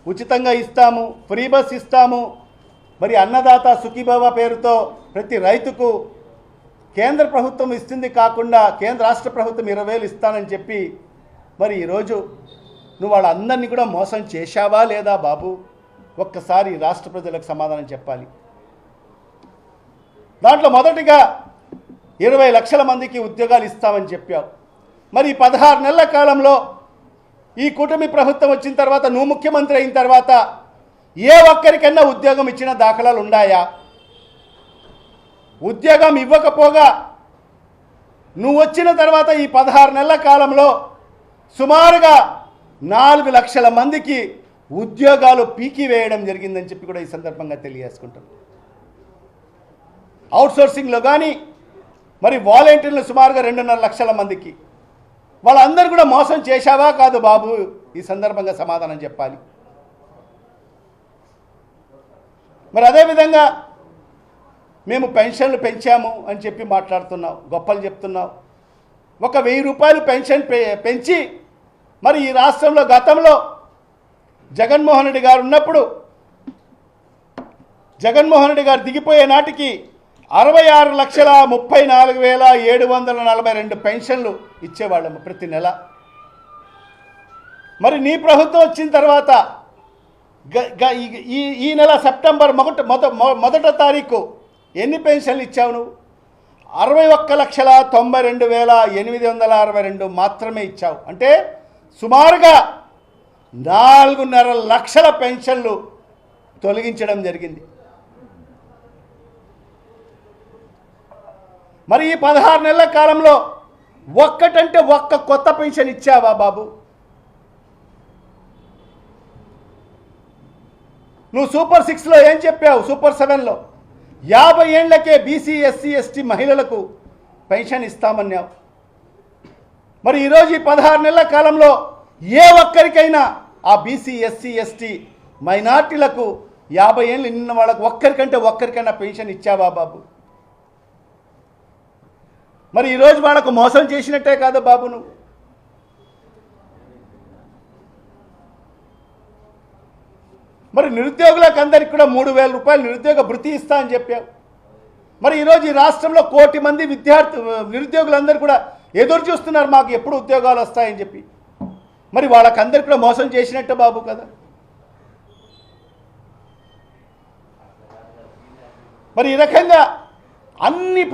[SPEAKER 1] ఉచితంగా ఇస్తాము, ఫ్రీ బస్ ఇస్తాము, మరి అన్నదాత సుఖీభవ పేరుతో ప్రతి రైతుకు కేంద్ర ప్రభుత్వం ఇస్తుంది కాకుండా రాష్ట్ర ప్రభుత్వం 20,000 ఇస్తానని చెప్పి మరి ఈరోజు నువ్వు వాళ్ళందరినీ కూడా మోసం చేశావా లేదా బాబు? ఒక్కసారి రాష్ట్ర ప్రజలకు సమాధానం చెప్పాలి. దాంట్లో మొదటిగా 20 లక్షల మందికి ఉద్యోగాలు ఇస్తామని చెప్పావు. మరి 16 నెలల కాలంలో ఈ కూటమి ప్రభుత్వం వచ్చిన తర్వాత, నువ్వు ముఖ్యమంత్రి అయిన తర్వాత ఏ ఒక్కరికన్నా ఉద్యోగం ఇచ్చిన దాఖలాలు ఉన్నాయా? ఉద్యోగం ఇవ్వకపోగా నువ్వు వచ్చిన తర్వాత ఈ 16 నెలల కాలంలో సుమారుగా 4 లక్షల మందికి ఉద్యోగాలు పీకివేయడం జరిగిందని చెప్పి కూడా ఈ సందర్భంగా తెలియజేసుకుంటాం. అవుట్సోర్సింగ్లో కానీ మరి వాలంటీర్లు సుమారుగా 2.5 లక్షల మందికి, వాళ్ళందరూ కూడా మోసం చేశావా కాదు బాబు? ఈ సందర్భంగా సమాధానం చెప్పాలి. మరి అదేవిధంగా మేము పెన్షన్లు పెంచాము అని చెప్పి మాట్లాడుతున్నావు, గొప్పలు చెప్తున్నావు. ఒక 1000 రూపాయలు పెన్షన్ పెంచి మరి ఈ రాష్ట్రంలో గతంలో జగన్మోహన్ రెడ్డి గారు ఉన్నప్పుడు జగన్మోహన్ రెడ్డి గారు దిగిపోయే నాటికి 66,34,742 పెన్షన్లు ఇచ్చేవాళ్ళము ప్రతి నెల. మరి నీ ప్రభుత్వం వచ్చిన తర్వాత ఈ నెల సెప్టెంబర్ మొదట తారీఖు ఎన్ని పెన్షన్లు ఇచ్చావు నువ్వు? 61,92,862 మాత్రమే ఇచ్చావు. అంటే సుమారుగా 4.5 లక్షల పెన్షన్లు తొలగించడం జరిగింది. మరి ఈ 16 నెలల కాలంలో ఒక్కటంటే ఒక్క కొత్త పెన్షన్ ఇచ్చావా బాబు? నువ్వు సూపర్ 6లో ఏం చెప్పావు? సూపర్ 7లో 50 ఏళ్లకే బీసీ ఎస్సీ ఎస్టీ మహిళలకు పెన్షన్ ఇస్తామన్నావు. మరి ఈరోజు ఈ 16 నెలల కాలంలో ఏ ఒక్కరికైనా ఆ బీసీ ఎస్సీ ఎస్టీ మైనార్టీలకు 50 ఏళ్ళు నిన్న వాళ్ళకు ఒక్కరికైనా పెన్షన్ ఇచ్చావా బాబు? మరి ఈరోజు వాళ్ళకు మోసం చేసినట్టే కాదు బాబు నువ్వు. మరి నిరుద్యోగులకు అందరికి కూడా 3,000 రూపాయలు నిరుద్యోగ భృతి ఇస్తా అని చెప్పావు. మరి ఈరోజు ఈ రాష్ట్రంలో 1 కోటి మంది నిరుద్యోగులందరూ కూడా ఎదురు చూస్తున్నారు మాకు ఎప్పుడు ఉద్యోగాలు వస్తాయని చెప్పి. మరి వాళ్ళకందరికి కూడా మోసం చేసినట్టు బాబు కదా. మరి ఈ రకంగా అన్ని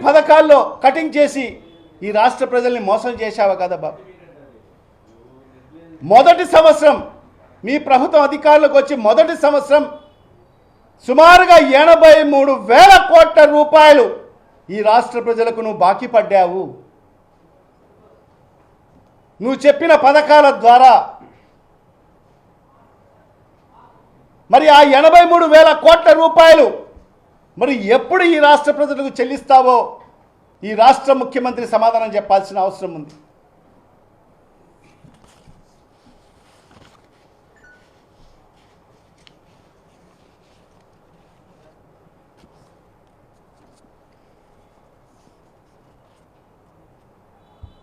[SPEAKER 1] పథకాల్లో కటింగ్ చేసి ఈ రాష్ట్ర ప్రజల్ని మోసం చేశావా కదా బాబు. మొదటి సంవత్సరం మీ ప్రభుత్వం అధికారులకు వచ్చి మొదటి సంవత్సరం సుమారుగా 83,000 కోట్ల రూపాయలు ఈ రాష్ట్ర ప్రజలకు నువ్వు బాకీ పడ్డావు. నువ్వు చెప్పిన పథకాల ద్వారా. మరి ఆ 83,000 కోట్ల రూపాయలు మరి ఎప్పుడు ఈ రాష్ట్ర ప్రజలకు చెల్లిస్తావో ఈ రాష్ట్ర ముఖ్యమంత్రి సమాధానం చెప్పాల్సిన అవసరం ఉంది.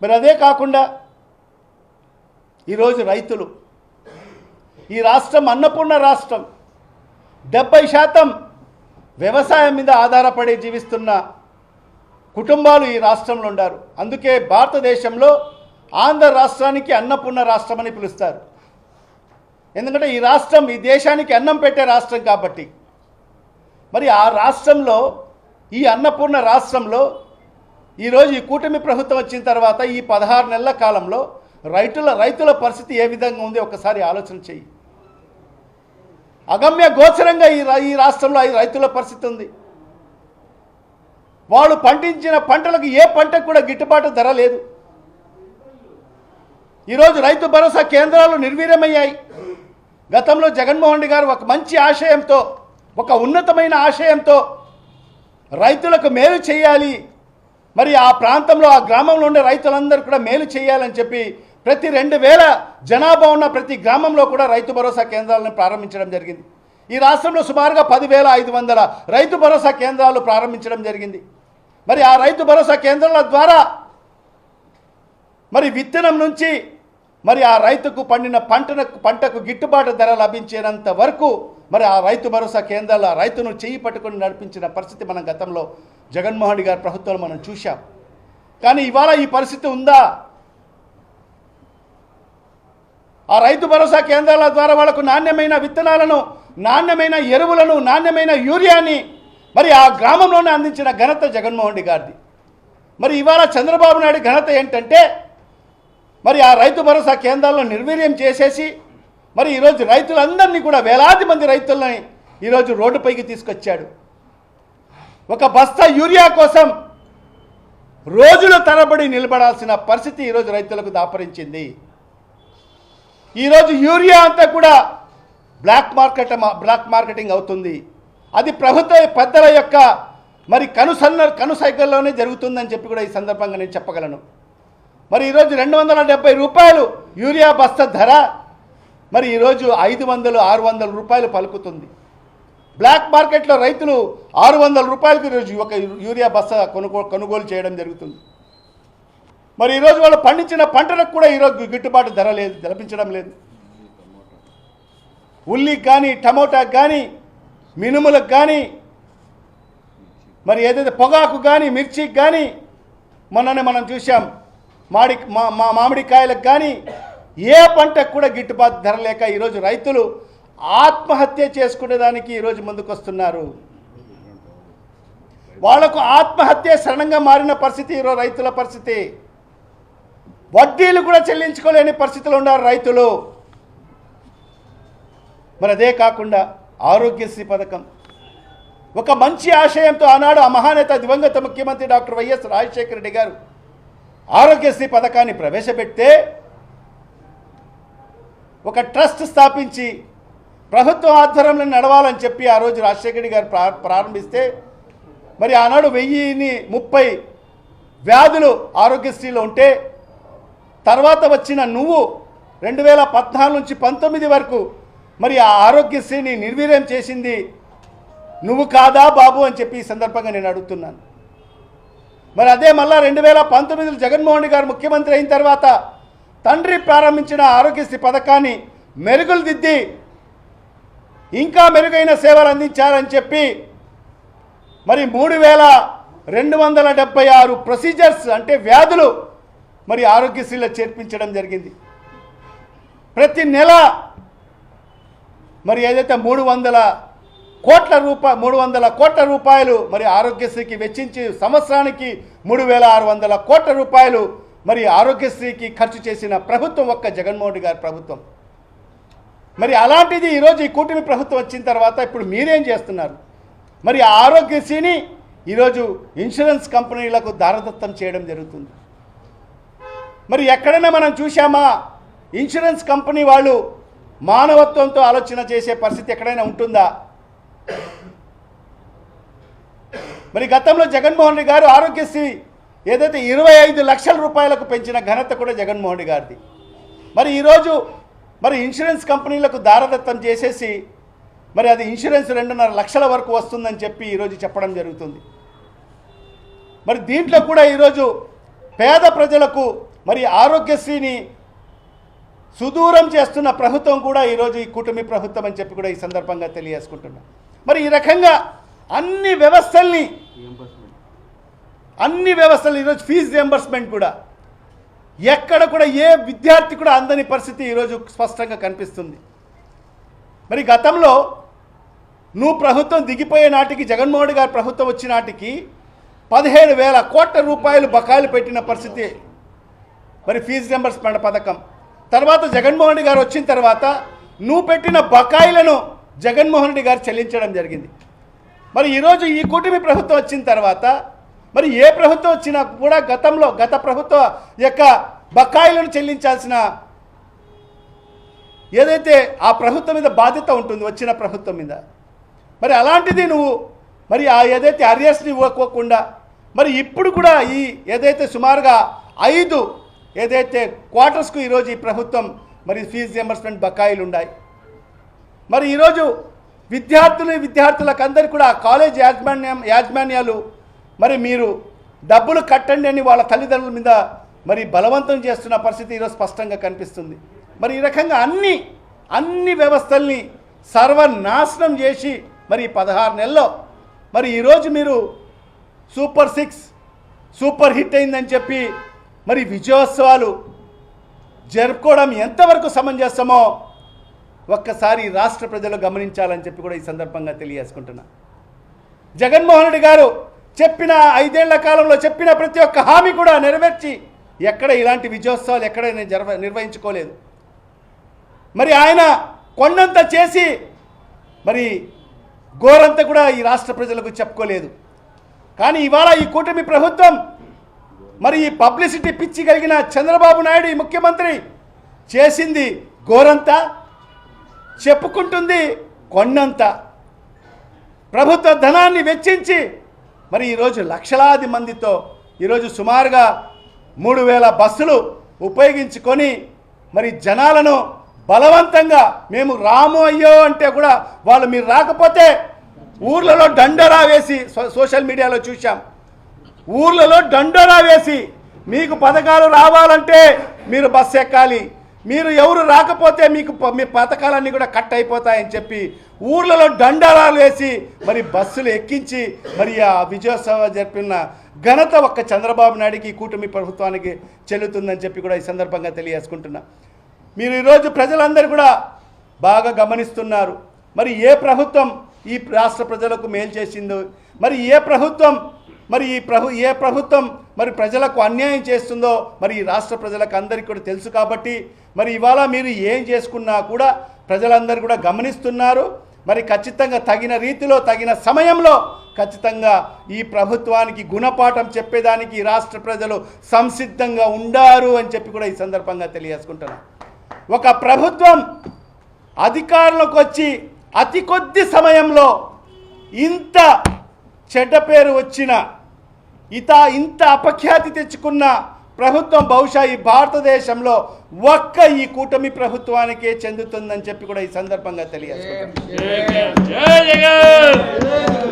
[SPEAKER 1] మరి అదే కాకుండా ఈరోజు రైతులు, ఈ రాష్ట్రం అన్నపూర్ణ రాష్ట్రం, 70% వ్యవసాయం మీద ఆధారపడి జీవిస్తున్న కుటుంబాలు ఈ రాష్ట్రంలో ఉన్నారు. అందుకే భారతదేశంలో ఆంధ్ర రాష్ట్రానికి అన్నపూర్ణ రాష్ట్రం అని పిలుస్తారు. ఎందుకంటే ఈ రాష్ట్రం ఈ దేశానికి అన్నం పెట్టే రాష్ట్రం కాబట్టి. మరి ఆ రాష్ట్రంలో ఈ అన్నపూర్ణ రాష్ట్రంలో ఈరోజు ఈ కూటమి ప్రభుత్వం వచ్చిన తర్వాత ఈ 16 నెలల కాలంలో రైతుల పరిస్థితి ఏ విధంగా ఉంది ఒకసారి ఆలోచన చెయ్యి. అగమ్య గోచరంగా ఈ రాష్ట్రంలో రైతుల పరిస్థితి ఉంది. వాళ్ళు పండించిన పంటలకు ఏ పంటకు కూడా గిట్టుబాటు ధర లేదు. ఈరోజు రైతు భరోసా కేంద్రాలు నిర్వీర్యమయ్యాయి. గతంలో జగన్మోహన్ రెడ్డి గారు ఒక మంచి ఆశయంతో, ఒక ఉన్నతమైన ఆశయంతో రైతులకు మేలు చేయాలి, మరి ఆ ప్రాంతంలో ఆ గ్రామంలో ఉండే రైతులందరూ కూడా మేలు చేయాలని చెప్పి ప్రతి 2,000 జనాభా ఉన్న ప్రతి గ్రామంలో కూడా రైతు భరోసా కేంద్రాలను ప్రారంభించడం జరిగింది. ఈ రాష్ట్రంలో సుమారుగా 10,500 రైతు భరోసా కేంద్రాలు ప్రారంభించడం జరిగింది. మరి ఆ రైతు భరోసా కేంద్రాల ద్వారా మరి విత్తనం నుంచి మరి ఆ రైతుకు పండిన పంటకు గిట్టుబాటు ధర లభించేంత వరకు మరి ఆ రైతు భరోసా కేంద్రాల రైతును చెయ్యి పట్టుకొని నడిపించిన పరిస్థితి మనం గతంలో జగన్మోహన్ రెడ్డి గారి ప్రభుత్వంలో మనం చూశాం. కానీ ఇవాళ ఈ పరిస్థితి ఉందా? ఆ రైతు భరోసా కేంద్రాల ద్వారా వాళ్ళకు నాణ్యమైన విత్తనాలను, నాణ్యమైన ఎరువులను, నాణ్యమైన యూరియాని మరి ఆ గ్రామంలోనే అందించిన ఘనత జగన్మోహన్ రెడ్డి గారిది. మరి ఇవాళ చంద్రబాబు నాయుడు ఘనత ఏంటంటే మరి ఆ రైతు భరోసా కేంద్రాలను నిర్వీర్యం చేసేసి మరి ఈరోజు రైతులందరినీ కూడా వేలాది మంది రైతులని ఈరోజు రోడ్డుపైకి తీసుకొచ్చాడు. ఒక బస్తా యూరియా కోసం రోజుల తరబడి నిలబడాల్సిన పరిస్థితి ఈరోజు రైతులకు దాపరించింది. ఈరోజు యూరియా అంతా కూడా బ్లాక్ మార్కెటింగ్ అవుతుంది. అది ప్రభుత్వ పెద్దల యొక్క మరి కనుసైకల్లోనే జరుగుతుందని చెప్పి కూడా ఈ సందర్భంగా నేను చెప్పగలను. మరి ఈరోజు 270 రూపాయలు యూరియా బస్తా ధర మరి ఈరోజు 500-600 రూపాయలు పలుకుతుంది. బ్లాక్ మార్కెట్లో రైతులు 600 రూపాయలకి ఈరోజు ఒక యూరియా బస్తా కొనుగోలు చేయడం జరుగుతుంది. మరి ఈరోజు వాళ్ళు పండించిన పంటలకు కూడా ఈరోజు గిట్టుబాటు ధర లేదు, లభించడం లేదు. ఉల్లికి కానీ, టమోటాకు కానీ, మినుములకు కానీ, మరి ఏదైతే పొగాకు కానీ, మిర్చికి కానీ, మొన్ననే మనం చూసాం మామిడికాయలకు కానీ ఏ పంటకు కూడా గిట్టుబాటు ధర లేక ఈరోజు రైతులు ఆత్మహత్య చేసుకునేదానికి ఈరోజు ముందుకొస్తున్నారు. వాళ్లకు ఆత్మహత్య శరణంగా మారిన పరిస్థితి ఈరోజు రైతుల పరిస్థితి. వడ్డీలు కూడా చెల్లించుకోలేని పరిస్థితులు ఉన్నారు రైతులు. మరి అదే కాకుండా ఆరోగ్యశ్రీ పథకం ఒక మంచి ఆశయంతో ఆనాడు ఆ మహానేత దివంగత ముఖ్యమంత్రి డాక్టర్ వైఎస్ రాజశేఖర రెడ్డి గారు ఆరోగ్యశ్రీ పథకాన్ని ప్రవేశపెడితే ఒక ట్రస్ట్ స్థాపించి ప్రభుత్వం ఆధ్వర్యంలో నడవాలని చెప్పి ఆ రోజు రాజశేఖర రెడ్డి గారు ప్రారంభిస్తే మరి ఆనాడు 1030 వ్యాధులు ఆరోగ్యశ్రీలో ఉంటే తర్వాత వచ్చిన నువ్వు 2014 నుంచి 19 వరకు మరి ఆ ఆరోగ్యశ్రీని నిర్వీర్యం చేసింది నువ్వు కాదా బాబు అని చెప్పి ఈ సందర్భంగా నేను అడుగుతున్నాను. మరి అదే మళ్ళా 2019లో జగన్మోహన్ రెడ్డి గారు ముఖ్యమంత్రి అయిన తర్వాత తండ్రి ప్రారంభించిన ఆరోగ్యశ్రీ పథకాన్ని మెరుగులు దిద్ది ఇంకా మెరుగైన సేవలు అందించారని చెప్పి మరి 3276 ప్రొసీజర్స్ అంటే వ్యాధులు మరి ఆరోగ్యశ్రీలో చేర్పించడం జరిగింది. ప్రతి నెల మరి ఏదైతే 300 కోట్ల రూపాయలు మరి ఆరోగ్యశ్రీకి వెచ్చించి సంవత్సరానికి 3600 కోట్ల రూపాయలు మరి ఆరోగ్యశ్రీకి ఖర్చు చేసిన ప్రభుత్వం ఒక్క జగన్మోహన్ రెడ్డి గారి ప్రభుత్వం. మరి అలాంటిది ఈరోజు ఈ కూటమి ప్రభుత్వం వచ్చిన తర్వాత ఇప్పుడు మీరేం చేస్తున్నారు? మరి ఆరోగ్యశ్రీని ఈరోజు ఇన్సూరెన్స్ కంపెనీలకు దారదత్తం చేయడం జరుగుతుంది. మరి ఎక్కడైనా మనం చూసామా ఇన్సూరెన్స్ కంపెనీ వాళ్ళు మానవత్వంతో ఆలోచన చేసే పరిస్థితి ఎక్కడైనా ఉంటుందా? మరి గతంలో జగన్మోహన్ రెడ్డి గారు ఆరోగ్యశ్రీ ఏదైతే 25 లక్షల రూపాయలకు పెంచిన ఘనత కూడా జగన్మోహన్ రెడ్డి గారిది. మరి ఈరోజు మరి ఇన్సూరెన్స్ కంపెనీలకు దారదత్తం చేసేసి మరి అది ఇన్సూరెన్స్ 2.5 లక్షల వరకు వస్తుందని చెప్పి ఈరోజు చెప్పడం జరుగుతుంది. మరి దీంట్లో కూడా ఈరోజు పేద ప్రజలకు మరి ఆరోగ్యశ్రీని సుదూరం చేస్తున్న ప్రభుత్వం కూడా ఈరోజు ఈ కూటమి ప్రభుత్వం అని చెప్పి కూడా ఈ సందర్భంగా తెలియజేసుకుంటున్నాం. మరి ఈ రకంగా అన్ని వ్యవస్థల్ని ఈరోజు ఫీజు రియంబర్స్మెంట్ కూడా ఎక్కడ కూడా ఏ విద్యార్థి కూడా అందని పరిస్థితి ఈరోజు స్పష్టంగా కనిపిస్తుంది. మరి గతంలో నువ్వు ప్రభుత్వం దిగిపోయే నాటికి జగన్మోహన్ రెడ్డి గారి ప్రభుత్వం వచ్చిన నాటికి 17,000 కోట్ల రూపాయలు బకాయిలు పెట్టిన పరిస్థితి మరి ఫీజు రియంబర్స్మెంట్ పథకం. తర్వాత జగన్మోహన్ రెడ్డి గారు వచ్చిన తర్వాత నువ్వు పెట్టిన బకాయిలను జగన్మోహన్ రెడ్డి గారు చెల్లించడం జరిగింది. మరి ఈరోజు ఈ కూటమి ప్రభుత్వం వచ్చిన తర్వాత మరి ఏ ప్రభుత్వం వచ్చినా కూడా గత ప్రభుత్వ యొక్క బకాయిలను చెల్లించాల్సిన ఏదైతే ఆ ప్రభుత్వం మీద బాధ్యత ఉంటుంది వచ్చిన ప్రభుత్వం మీద, మరి అలాంటిది నువ్వు మరి ఆ ఏదైతే అరియర్స్ని ఇవ్వకోకుండా మరి ఇప్పుడు కూడా ఈ ఏదైతే సుమారుగా 5 ఏదైతే క్వార్టర్స్కు ఈరోజు ఈ ప్రభుత్వం మరి ఫీజు రియంబర్స్మెంట్ బకాయిలు ఉన్నాయి. మరి ఈరోజు విద్యార్థులకు అందరికీ కూడా కాలేజ్ యాజమాన్యాలు మరి మీరు డబ్బులు కట్టండి అని వాళ్ళ తల్లిదండ్రుల మీద మరి బలవంతం చేస్తున్న పరిస్థితి ఈరోజు స్పష్టంగా కనిపిస్తుంది. మరి ఈ రకంగా అన్ని వ్యవస్థల్ని సర్వనాశనం చేసి మరి 16 నెలల్లో మరి ఈరోజు మీరు సూపర్ 6 సూపర్ హిట్ అయిందని చెప్పి మరి విజయోత్సవాలు జరుపుకోవడం ఎంతవరకు సమంజసమో ఒక్కసారి రాష్ట్ర ప్రజలు గమనించాలని చెప్పి కూడా ఈ సందర్భంగా తెలియజేసుకుంటున్నా. జగన్మోహన్ రెడ్డి గారు చెప్పిన 5 ఏళ్ల కాలంలో చెప్పిన ప్రతి ఒక్క హామీ కూడా నెరవేర్చి ఎక్కడ ఇలాంటి విజయోత్సవాలు ఎక్కడైనా నిర్వహించుకోలేదు. మరి ఆయన కొండంత చేసి మరి గోరంత కూడా ఈ రాష్ట్ర ప్రజలకు చెప్పుకోలేదు. కానీ ఇవాళ ఈ కూటమి ప్రభుత్వం మరి ఈ పబ్లిసిటీ పిచ్చి కలిగిన చంద్రబాబు నాయుడు ఈ ముఖ్యమంత్రి చేసింది గోరంత, చెప్పుకుంటుంది కొండంత. ప్రభుత్వ ధనాన్ని వెచ్చించి మరి ఈరోజు లక్షలాది మందితో ఈరోజు సుమారుగా 3000 బస్సులు ఉపయోగించుకొని మరి జనాలను బలవంతంగా మేము రాము అయ్యో అంటే కూడా వాళ్ళు మీరు రాకపోతే ఊర్లలో దండరా వేసి సోషల్ మీడియాలో చూశాం. ఊర్లలో దండరా వేసి మీకు పథకాలు రావాలంటే మీరు బస్సు ఎక్కాలి, మీరు ఎవరు రాకపోతే మీ పథకాలన్నీ కూడా కట్ అయిపోతాయని చెప్పి ఊర్లలో దండరాలు వేసి మరి బస్సులు ఎక్కించి మరి ఆ విజయోత్సవ జరిపిన ఘనత ఒక్క చంద్రబాబు నాయుడికి కూటమి ప్రభుత్వానికి చెల్లుతుందని చెప్పి కూడా ఈ సందర్భంగా తెలియజేసుకుంటున్నా. మీరు ఈరోజు ప్రజలందరూ కూడా బాగా గమనిస్తున్నారు. మరి ఏ ప్రభుత్వం ఈ రాష్ట్ర ప్రజలకు మేలు చేసిందో, మరి ఏ ప్రభుత్వం మరి ప్రజలకు అన్యాయం చేస్తుందో మరి ఈ రాష్ట్ర ప్రజలకు అందరికీ కూడా తెలుసు. కాబట్టి మరి ఇవాళ మీరు ఏం చేసుకున్నా కూడా ప్రజలందరూ కూడా గమనిస్తున్నారు. మరి ఖచ్చితంగా తగిన రీతిలో తగిన సమయంలో ఖచ్చితంగా ఈ ప్రభుత్వానికి గుణపాఠం చెప్పేదానికి ఈ రాష్ట్ర ప్రజలు సంసిద్ధంగా ఉండారు అని చెప్పి కూడా ఈ సందర్భంగా తెలియజేసుకుంటున్నాను. ఒక ప్రభుత్వం అధికారంలోకి వచ్చి అతి కొద్ది సమయంలో ఇంత చెడ్డ పేరు వచ్చిన ఇంత అపఖ్యాతి తెచ్చుకున్న ప్రభుత్వం బహుశా ఈ భారతదేశంలో ఒక్క ఈ కూటమి ప్రభుత్వానికే చెందుతుందని చెప్పి కూడా ఈ సందర్భంగా తెలియజేసుకుంటున్నాను.